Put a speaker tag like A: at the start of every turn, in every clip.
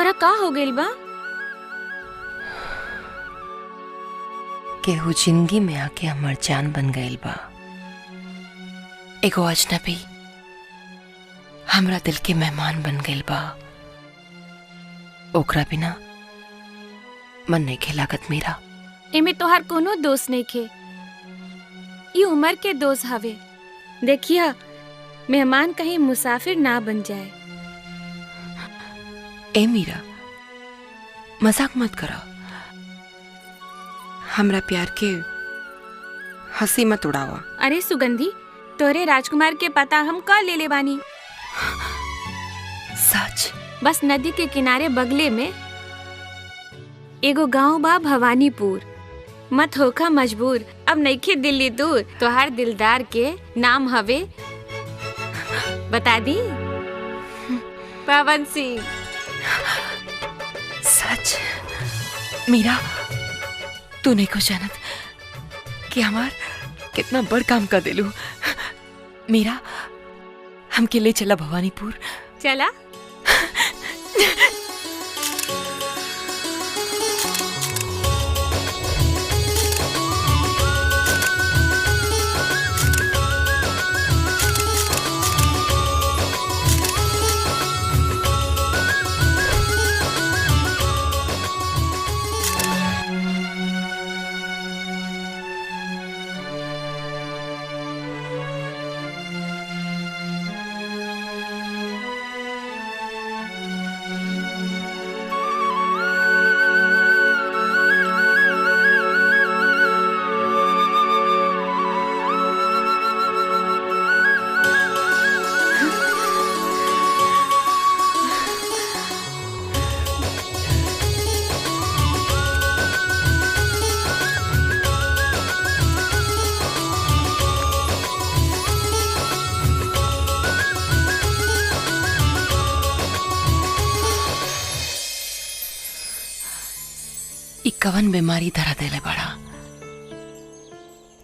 A: तोरा का हो गइल बा?
B: केहू जिंदगी में आके हमर जान बन गइल बा। एगो अजनबी हमरा दिल के मेहमान बन गइल बा। ओकरा बिना मन नहीं खेलागत मेरा।
A: एमे तोहार कोनो दोष नहीं खे, ये उम्र के दोष हवे। देखिया मेहमान कहीं मुसाफिर ना बन जाए।
B: ए मीरा, मजाक मत करो। हमरा प्यार के हंसी मत उड़ावा।
A: अरे सुगंधी, तोरे राजकुमार के पता हम का ले ले बानी।
B: सच?
A: बस नदी के किनारे बगले में एगो गांव बा, भवानीपुर। मत होखा मजबूर, अब नइखे दिल्ली दूर। तोहार दिलदार के नाम हवे, बता दी, पवन सिंह।
B: सच? मीरा, तू नहीं को जानत कि हमार कितना बड़ काम कर दिलू। मीरा, हमके ले चला भवानीपुर।
A: चला।
B: कवन बीमारी धरा देले बड़ा।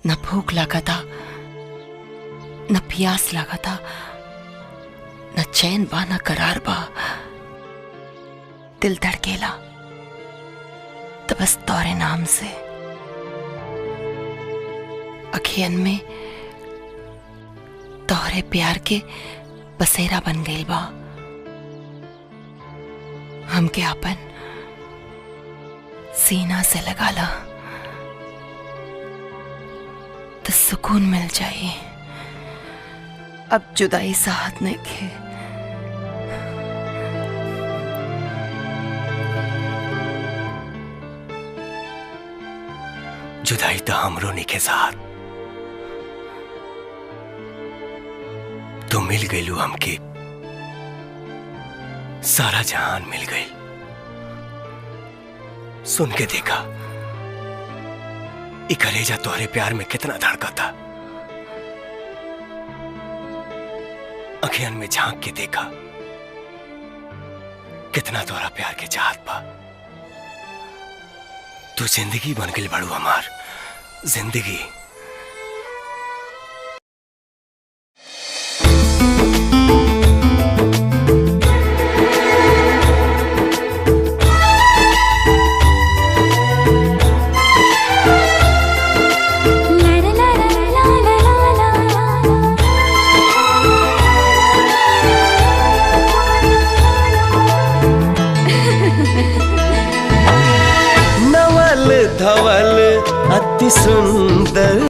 B: न भूख लगा था, न प्यास लगा था, न चैन बा, न करार बा। दिल धड़केला तो बस तोरे नाम से। अखियन में तोरे प्यार के बसेरा बन गइल बा। हमके अपन सीना से लगा ला तो सुकून मिल जाए। अब जुदाई साथ नहीं खे।
C: जुदाई तो हमरो नहीं के साथ। तू मिल गईलू हमके, सारा जहान मिल गई। सुन के देखा, ई कलेजा तोहरे प्यार में कितना धड़का था। अखियन में झांक के देखा, कितना तोहरा प्यार के चाहत बा। तू जिंदगी बन गई बड़ू हमार, जिंदगी।
D: धवल अति सुंदर